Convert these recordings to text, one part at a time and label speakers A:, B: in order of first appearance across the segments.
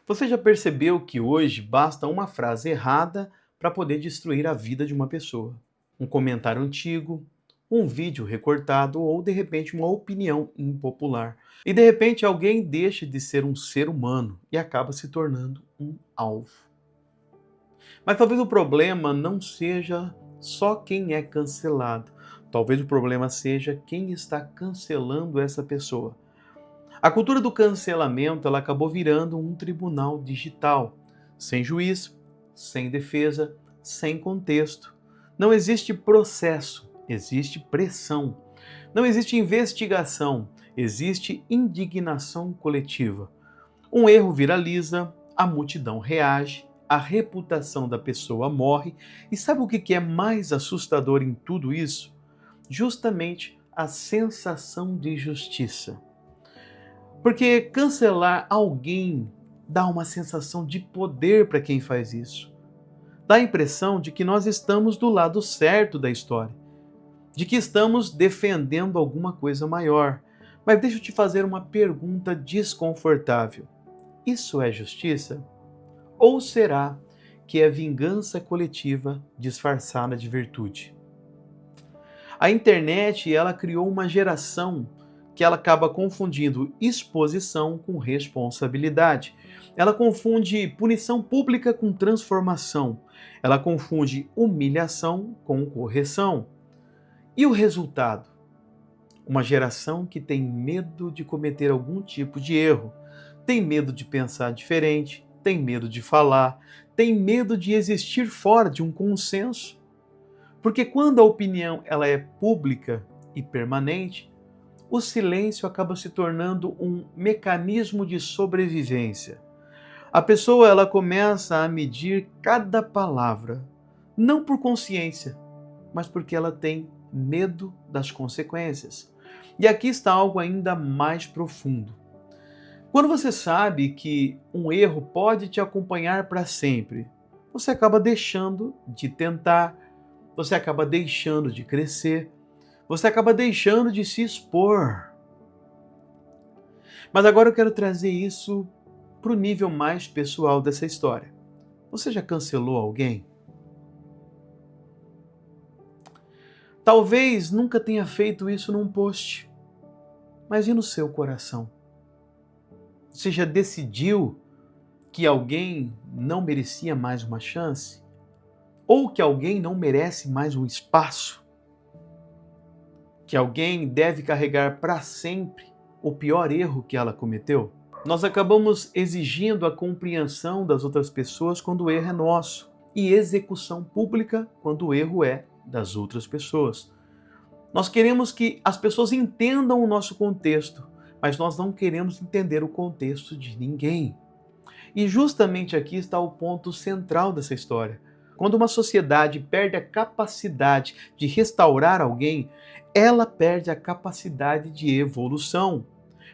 A: Você já percebeu que hoje basta uma frase errada para poder destruir a vida de uma pessoa? Um comentário antigo, um vídeo recortado ou de repente uma opinião impopular. E de repente alguém deixa de ser um ser humano e acaba se tornando um alvo. Mas talvez o problema não seja só quem é cancelado. Talvez o problema seja quem está cancelando essa pessoa. A cultura do cancelamento ela acabou virando um tribunal digital, sem juiz, sem defesa, sem contexto. Não existe processo, existe pressão. Não existe investigação, existe indignação coletiva. Um erro viraliza, a multidão reage, a reputação da pessoa morre. E sabe o que é mais assustador em tudo isso? Justamente a sensação de justiça. Porque cancelar alguém dá uma sensação de poder para quem faz isso. Dá a impressão de que nós estamos do lado certo da história, de que estamos defendendo alguma coisa maior. Mas deixa eu te fazer uma pergunta desconfortável. Isso é justiça? Ou será que é vingança coletiva disfarçada de virtude? A internet, ela criou uma geração que ela acaba confundindo exposição com responsabilidade. Ela confunde punição pública com transformação. Ela confunde humilhação com correção. E o resultado? Uma geração que tem medo de cometer algum tipo de erro, tem medo de pensar diferente, tem medo de falar, tem medo de existir fora de um consenso. Porque quando a opinião ela é pública e permanente, o silêncio acaba se tornando um mecanismo de sobrevivência. A pessoa ela começa a medir cada palavra, não por consciência, mas porque ela tem medo das consequências. E aqui está algo ainda mais profundo. Quando você sabe que um erro pode te acompanhar para sempre, você acaba deixando de tentar, você acaba deixando de crescer, você acaba deixando de se expor. Mas agora eu quero trazer isso para o nível mais pessoal dessa história. Você já cancelou alguém? Talvez nunca tenha feito isso num post, mas e no seu coração? Você já decidiu que alguém não merecia mais uma chance? Ou que alguém não merece mais um espaço? Que alguém deve carregar para sempre o pior erro que ela cometeu? Nós acabamos exigindo a compreensão das outras pessoas quando o erro é nosso e execução pública quando o erro é das outras pessoas. Nós queremos que as pessoas entendam o nosso contexto, mas nós não queremos entender o contexto de ninguém. E justamente aqui está o ponto central dessa história. Quando uma sociedade perde a capacidade de restaurar alguém, ela perde a capacidade de evolução.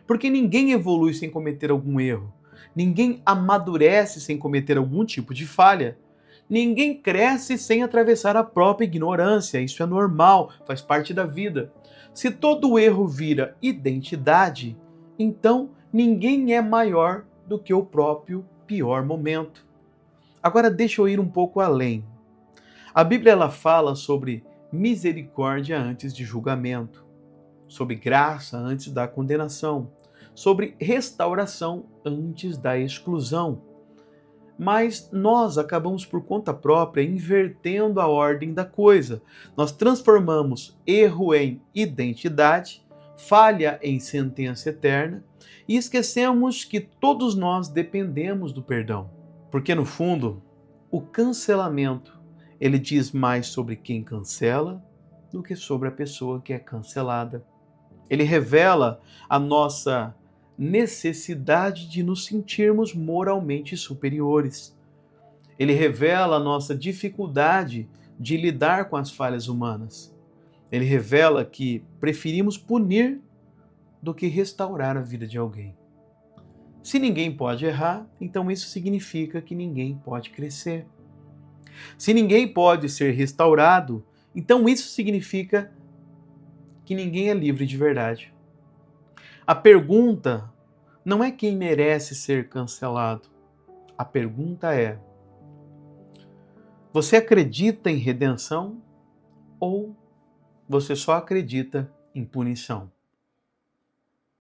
A: Porque ninguém evolui sem cometer algum erro. Ninguém amadurece sem cometer algum tipo de falha. Ninguém cresce sem atravessar a própria ignorância. Isso é normal, faz parte da vida. Se todo erro vira identidade, então ninguém é maior do que o próprio pior momento. Agora deixa eu ir um pouco além. A Bíblia ela fala sobre misericórdia antes de julgamento, sobre graça antes da condenação, sobre restauração antes da exclusão. Mas nós acabamos por conta própria invertendo a ordem da coisa. Nós transformamos erro em identidade, falha em sentença eterna e esquecemos que todos nós dependemos do perdão. Porque no fundo, o cancelamento, ele diz mais sobre quem cancela do que sobre a pessoa que é cancelada. Ele revela a nossa necessidade de nos sentirmos moralmente superiores. Ele revela a nossa dificuldade de lidar com as falhas humanas. Ele revela que preferimos punir do que restaurar a vida de alguém. Se ninguém pode errar, então isso significa que ninguém pode crescer. Se ninguém pode ser restaurado, então isso significa que ninguém é livre de verdade. A pergunta não é quem merece ser cancelado, A pergunta é: você acredita em redenção ou você só acredita em punição?